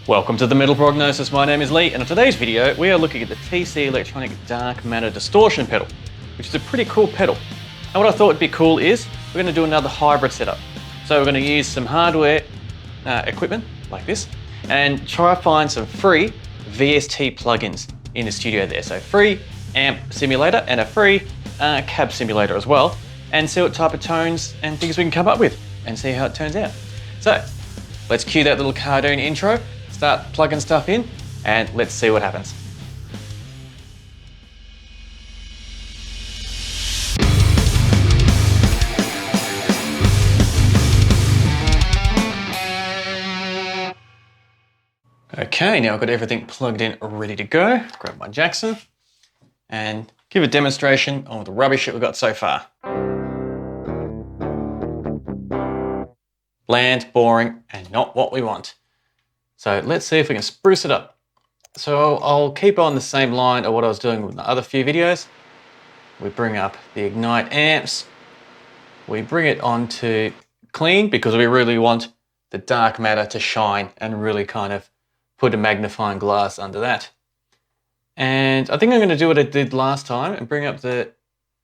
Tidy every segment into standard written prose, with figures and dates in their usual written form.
Welcome to the Metal Prognosis. My name is Lee, and in today's video we are looking at the TC Electronic Dark Matter Distortion pedal, which is a pretty cool pedal. And what I thought would be cool is we're going to do another hybrid setup. So we're going to use some hardware equipment like this and try to find some free VST plugins in the studio there. So free amp simulator and a free cab simulator as well, and see what type of tones and things we can come up with and see how it turns out. So let's cue that little cartoon intro, start plugging stuff in, and let's see what happens. Okay, now I've got everything plugged in, ready to go. Grab my Jackson and give a demonstration on the rubbish that we've got so far. Bland, boring, and not what we want. So let's see if we can spruce it up. So I'll keep on the same line of what I was doing with the other few videos. We bring up the Ignite amps. We bring it on to clean because we really want the dark matter to shine and really kind of put a magnifying glass under that. And I think I'm going to do what I did last time and bring up the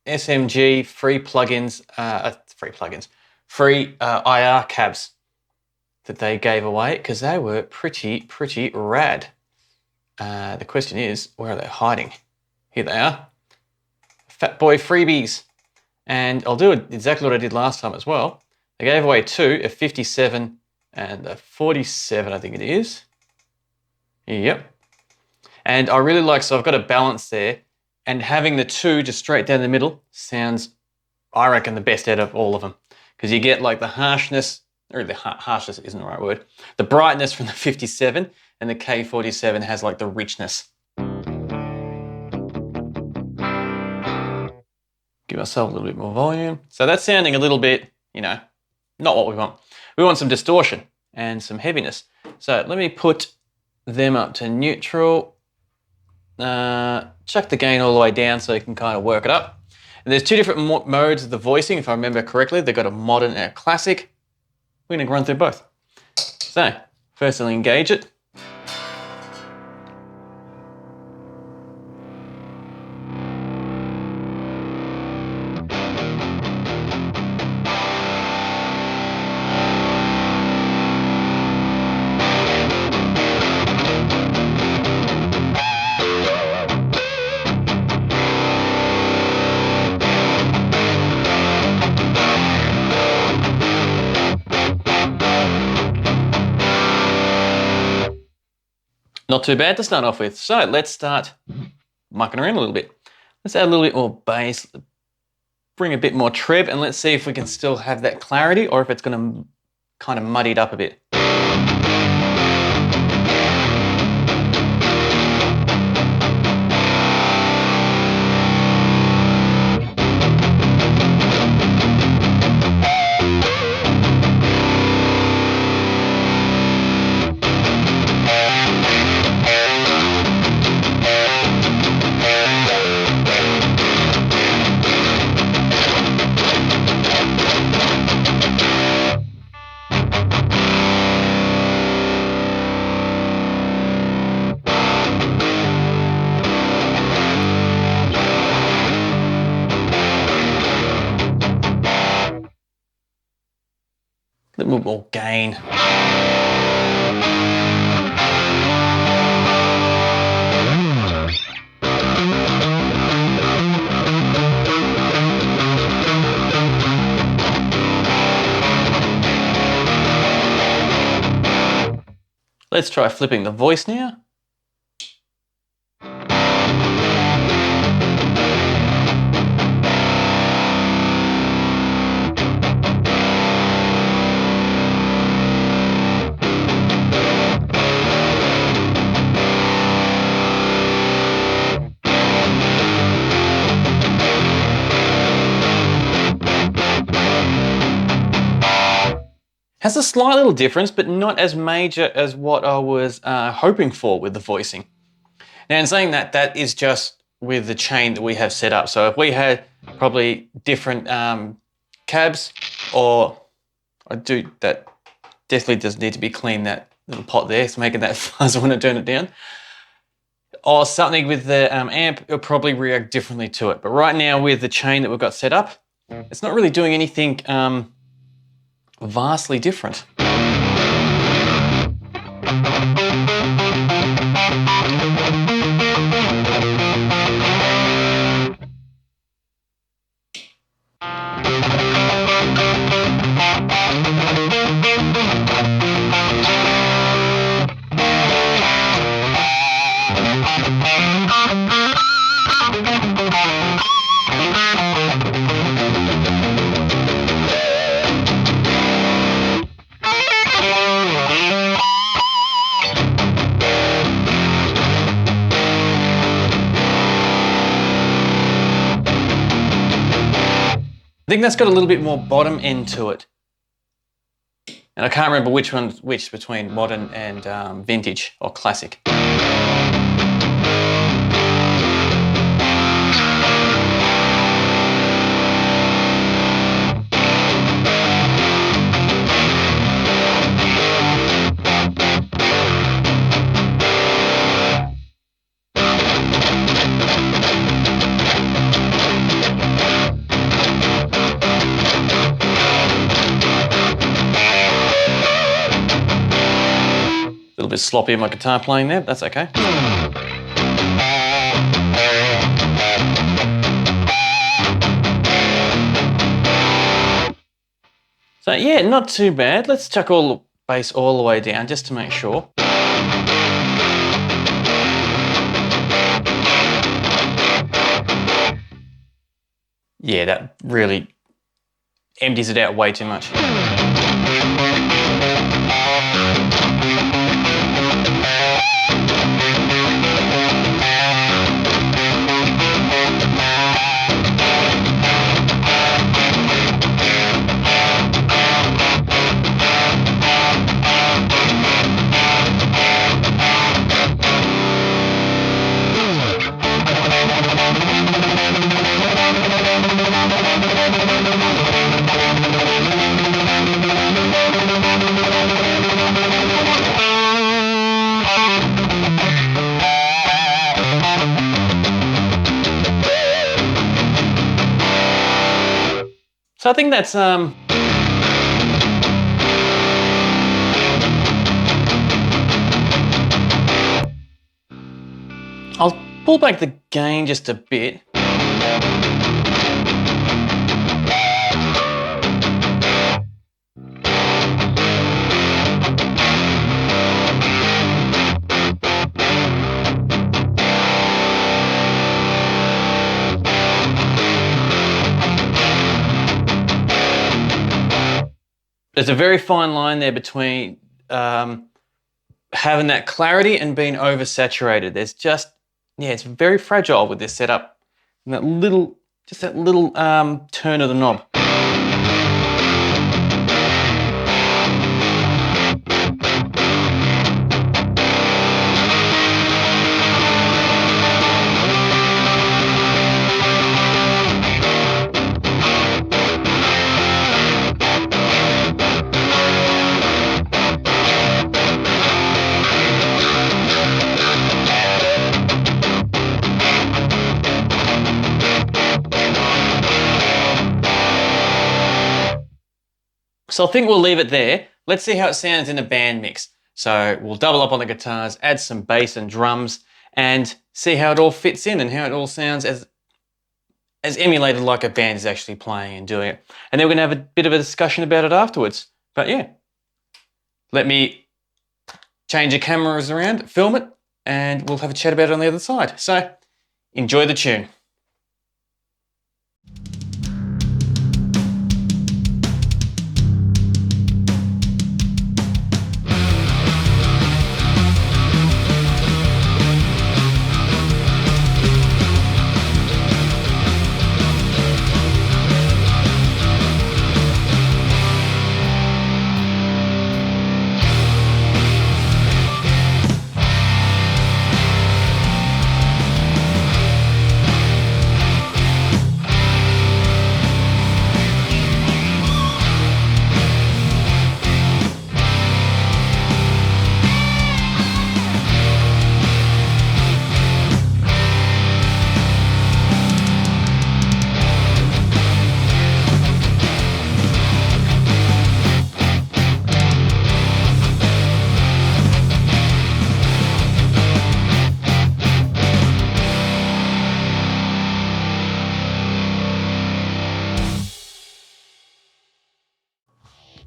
SMG free IR cabs that they gave away, because they were pretty rad. The question is, where are they hiding? Here they are. Fat boy freebies. And I'll do exactly what I did last time as well. They gave away two, a 57 and a 47, I think it is. Yep. And I really like, so I've got a balance there, and having the two just straight down the middle sounds, I reckon, the best out of all of them. Because you get like the harshness, or the harshness isn't the right word, the brightness from the 57, and the K47 has like the richness. Give ourselves a little bit more volume. So that's sounding a little bit, not what we want. We want some distortion and some heaviness. So let me put them up to neutral. Chuck the gain all the way down so you can kind of work it up. And there's two different modes of the voicing, if I remember correctly. They've got a modern and a classic. We're going to run through both. So, first I'll engage it. Not too bad to start off with. So let's start mucking around a little bit. Let's add a little bit more bass, bring a bit more treb, and let's see if we can still have that clarity or if it's going to kind of muddy it up a bit. A little more gain. Let's try flipping the voice now. Has a slight little difference, but not as major as what I was hoping for with the voicing. Now, in saying that, that is just with the chain that we have set up. So if we had probably different cabs, or I do, that definitely does need to be cleaned, that little pot there, it's making that fuzz when I turn it down. Or something with the amp, it'll probably react differently to it. But right now with the chain that we've got set up, it's not really doing anything vastly different. I think that's got a little bit more bottom end to it. And I can't remember which one's which between modern and vintage or classic. A little bit sloppy in my guitar playing there, but that's okay. So yeah, not too bad. Let's chuck all the bass all the way down just to make sure. Yeah, that really empties it out way too much. So I think that's I'll pull back the gain just a bit. There's a very fine line there between having that clarity and being oversaturated. There's just, yeah, it's very fragile with this setup. And that little, just that little turn of the knob. So I think we'll leave it there. Let's see how it sounds in a band mix. So we'll double up on the guitars, add some bass and drums, and see how it all fits in and how it all sounds as emulated like a band is actually playing and doing it. And then we're gonna have a bit of a discussion about it afterwards. But yeah, let me change the cameras around, film it, and we'll have a chat about it on the other side. So enjoy the tune.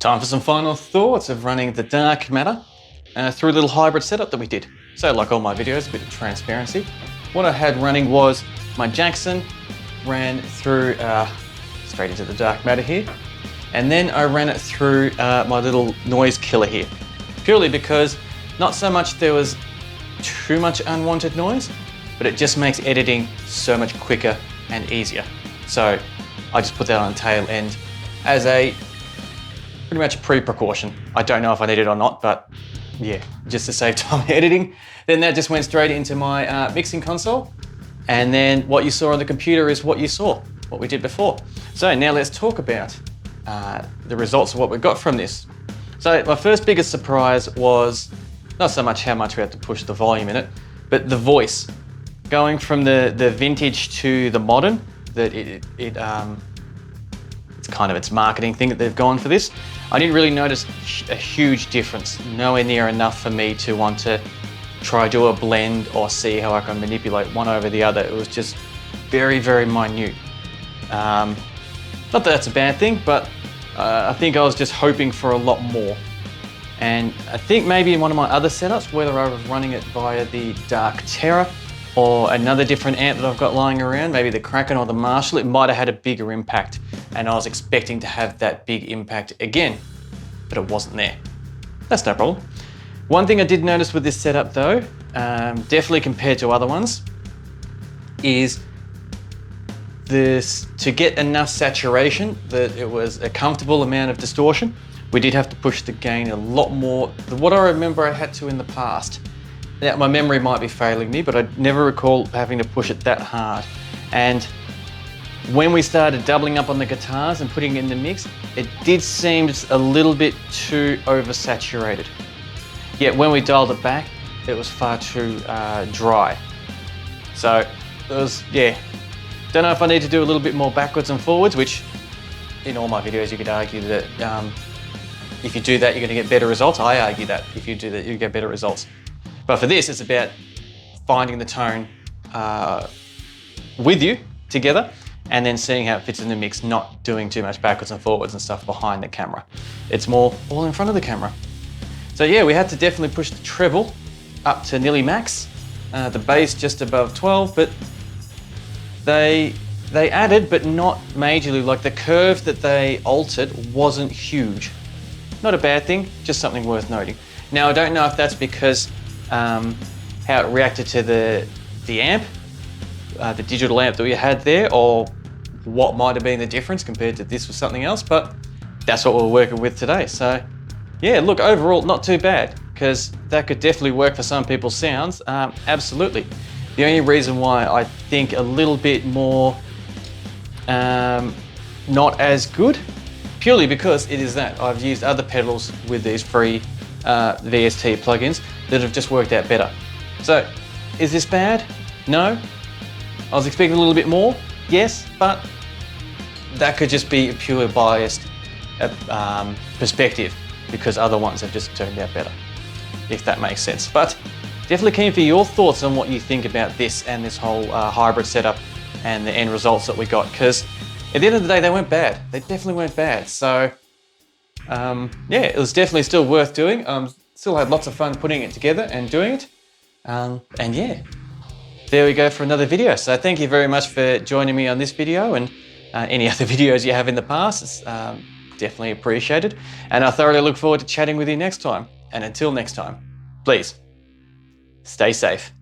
Time for some final thoughts of running the dark matter through a little hybrid setup that we did. So like all my videos, a bit of transparency. What I had running was my Jackson ran through straight into the dark matter here. And then I ran it through my little noise killer here. Purely because not so much there was too much unwanted noise, but it just makes editing so much quicker and easier. So I just put that on the tail end as a pretty much a pre-precaution. I don't know if I need it or not, but yeah, just to save time editing. Then that just went straight into my mixing console. And then what you saw on the computer is what you saw, what we did before. So now let's talk about the results of what we got from this. So my first biggest surprise was not so much how much we had to push the volume in it, but the voice. Going from the vintage to the modern, that it's kind of its marketing thing that they've gone for this. I didn't really notice a huge difference, nowhere near enough for me to want to try do a blend or see how I can manipulate one over the other. It was just very, very minute. Not that that's a bad thing, but I think I was just hoping for a lot more. And I think maybe in one of my other setups, whether I was running it via the Dark Terror or another different amp that I've got lying around, maybe the Kraken or the Marshall, it might have had a bigger impact. And I was expecting to have that big impact again, but it wasn't there. That's no problem. One thing I did notice with this setup though, definitely compared to other ones, is to get enough saturation that it was a comfortable amount of distortion. We did have to push the gain a lot more than what I remember I had to in the past. Now, my memory might be failing me, but I never recall having to push it that hard. And when we started doubling up on the guitars and putting it in the mix, it did seem just a little bit too oversaturated. Yet when we dialed it back, it was far too dry. So it was, yeah. Don't know if I need to do a little bit more backwards and forwards, which in all my videos you could argue that if you do that, you're going to get better results. I argue that if you do that, you get better results. But for this, it's about finding the tone with you together and then seeing how it fits in the mix, not doing too much backwards and forwards and stuff behind the camera. It's more all in front of the camera. So yeah, we had to definitely push the treble up to nearly max, the bass just above 12, but they added, but not majorly. Like the curve that they altered wasn't huge. Not a bad thing, just something worth noting. Now I don't know if that's because how it reacted to the amp, the digital amp that we had there, or what might have been the difference compared to this was something else, but that's what we're working with today. So yeah, look, overall not too bad, because that could definitely work for some people's sounds, absolutely. The only reason why I think a little bit more not as good, purely because it is that I've used other pedals with these free VST plugins that have just worked out better. So is this bad? No. I was expecting a little bit more, yes, but that could just be a pure biased perspective because other ones have just turned out better, if that makes sense. But definitely keen for your thoughts on what you think about this and this whole hybrid setup and the end results that we got, because at the end of the day, they weren't bad. They definitely weren't bad. So yeah, it was definitely still worth doing. Still had lots of fun putting it together and doing it. And yeah, there we go for another video. So thank you very much for joining me on this video, and any other videos you have in the past. It's definitely appreciated. And I thoroughly look forward to chatting with you next time. And until next time, please stay safe.